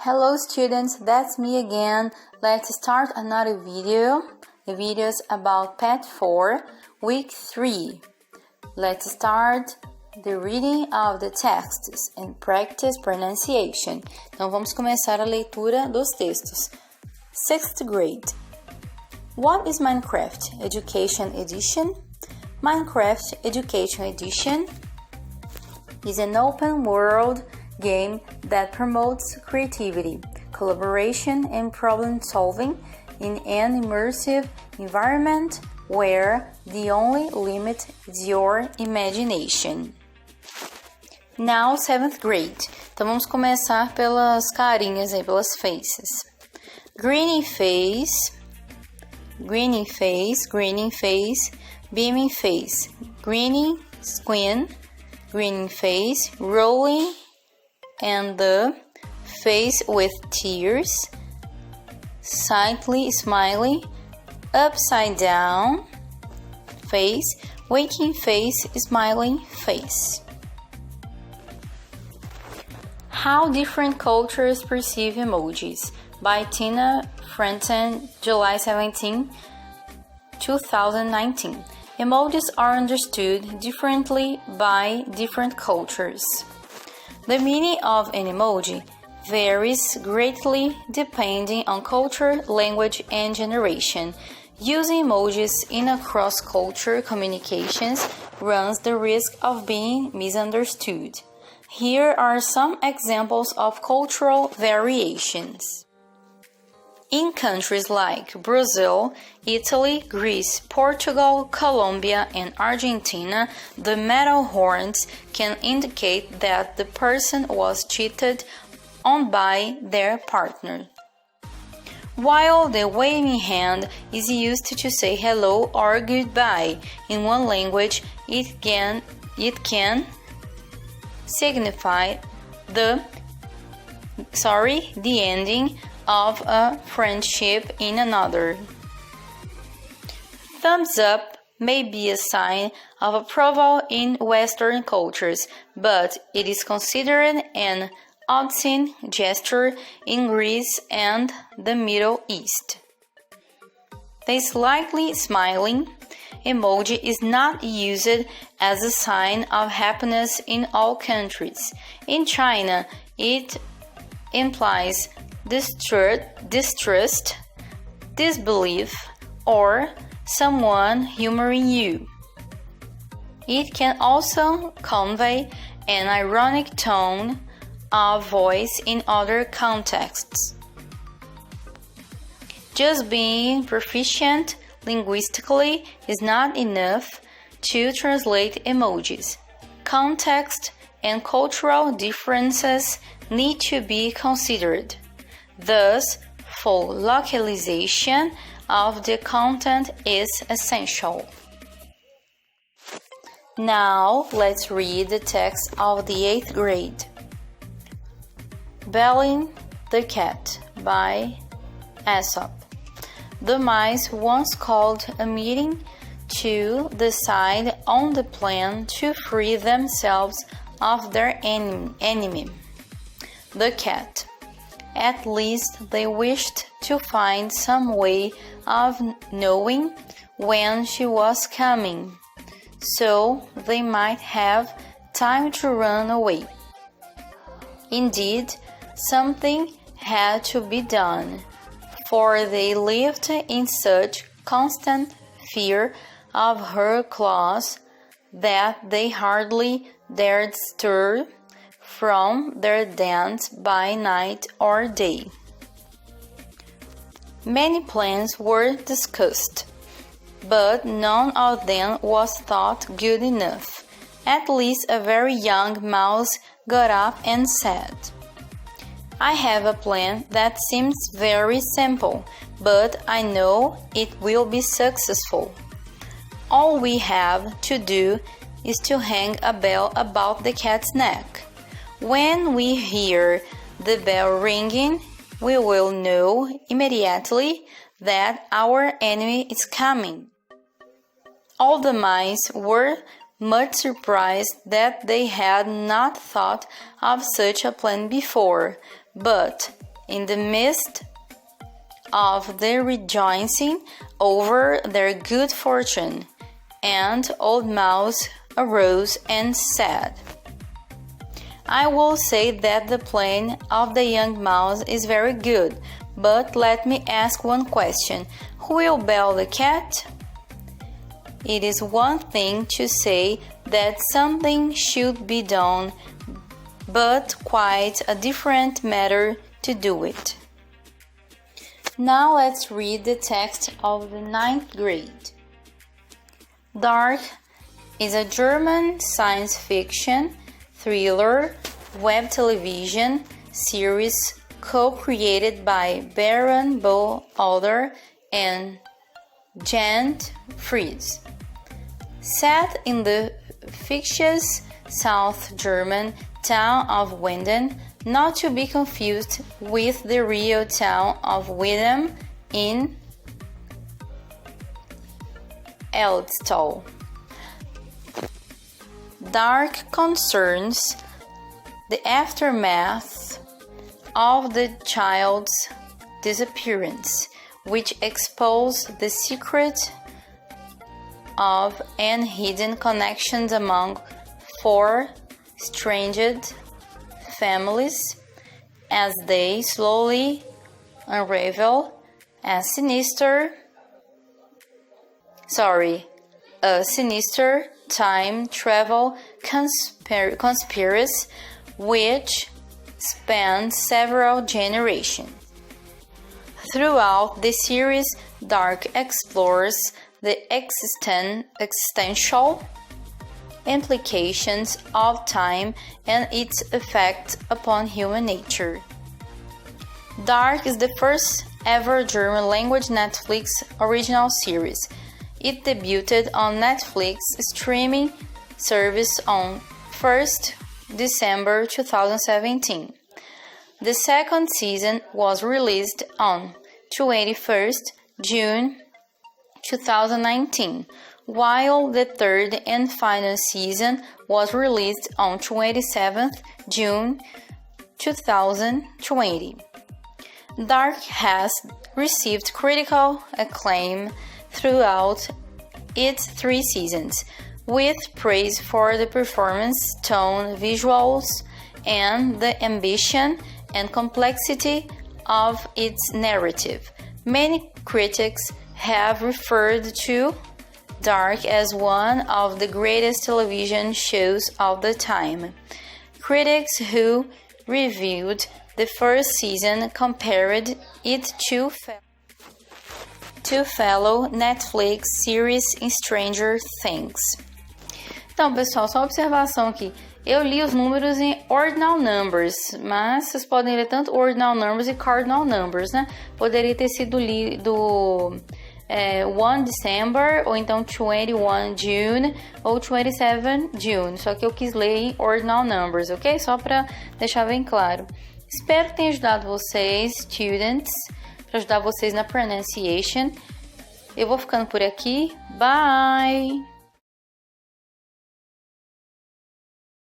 Hello students, that's me again. Let's start another video. The video is about Pet 4, Week 3. Let's start the reading of the texts and practice pronunciation. Então vamos começar a leitura dos textos. 6th grade. What is Minecraft Education Edition? Minecraft Education Edition is an open world game that promotes creativity, collaboration, and problem solving in an immersive environment where the only limit is your imagination. Now, 7th grade. Então vamos começar pelas carinhas aí, pelas faces. Grinning face, grinning face, grinning face, beaming face, grinning squint, grinning face, rolling and the face with tears, slightly smiling, upside down face, waking face, smiling face. How different cultures perceive emojis by Tina Frenton, July 17, 2019. Emojis are understood differently by different cultures. The meaning of an emoji varies greatly depending on culture, language, and generation. Using emojis in a cross-culture communications runs the risk of being misunderstood. Here are some examples of cultural variations. In countries like Brazil, Italy, Greece, Portugal, Colombia, and Argentina, the metal horns can indicate that the person was cheated on by their partner. While the waving hand is used to say hello or goodbye in one language, it can signify the ending of a friendship in another. Thumbs up may be a sign of approval in Western cultures, but it is considered an obscene gesture in Greece and the Middle East. The slightly smiling emoji is not used as a sign of happiness in all countries. In China, it implies distrust, disbelief, or someone humoring you. It can also convey an ironic tone of voice in other contexts. Just being proficient linguistically is not enough to translate emojis. Context and cultural differences need to be considered. Thus, full localization of the content is essential. Now, let's read the text of the 8th grade. Belling the Cat by Aesop. The mice once called a meeting to decide on the plan to free themselves of their enemy, the cat. At least they wished to find some way of knowing when she was coming, so they might have time to run away. Indeed, something had to be done, for they lived in such constant fear of her claws that they hardly dared stir from their dens by night or day. Many plans were discussed, but none of them was thought good enough. At least a very young mouse got up and said, "I have a plan that seems very simple, but I know it will be successful. All we have to do is to hang a bell about the cat's neck. When we hear the bell ringing, we will know immediately that our enemy is coming." All the mice were much surprised that they had not thought of such a plan before, but in the midst of the rejoicing over their good fortune, and Old Mouse arose and said, I will say that the plan of the young mouse is very good, but let me ask one question. Who will bail the cat? It is one thing to say that something should be done, but quite a different matter to do it. Now let's read the text of the 9th grade. Dark is a German science fiction, thriller, web television series co-created by Baron Bo-Alder and Jan Fries. Set in the fictitious South German town of Winden, not to be confused with the real town of Widem in Elstall. Dark concerns the aftermath of the child's disappearance, which exposes the secret of and hidden connections among 4 estranged families as they slowly unravel a sinister time travel conspiracy which spans several generations. Throughout the series, Dark explores the existential implications of time and its effect upon human nature. Dark is the first ever German language Netflix original series. It debuted on Netflix streaming service on 1st December 2017. The second season was released on 21st June 2019, while the third and final season was released on 27th June 2020. Dark has received critical acclaim throughout its 3 seasons, with praise for the performance, tone, visuals, and the ambition and complexity of its narrative. Many critics have referred to Dark as one of the greatest television shows of the time. Critics who reviewed the first season compared it to fellow Netflix series Stranger Things. Então, pessoal, só uma observação aqui. Eu li os números em ordinal numbers, mas vocês podem ler tanto ordinal numbers e cardinal numbers, né? Poderia ter sido lido 1 December, ou então 21 June, ou 27 June. Só que eu quis ler em ordinal numbers, ok? Só para deixar bem claro. Espero que tenha ajudado vocês, students, para ajudar vocês na pronunciation. Eu vou ficando por aqui. Bye!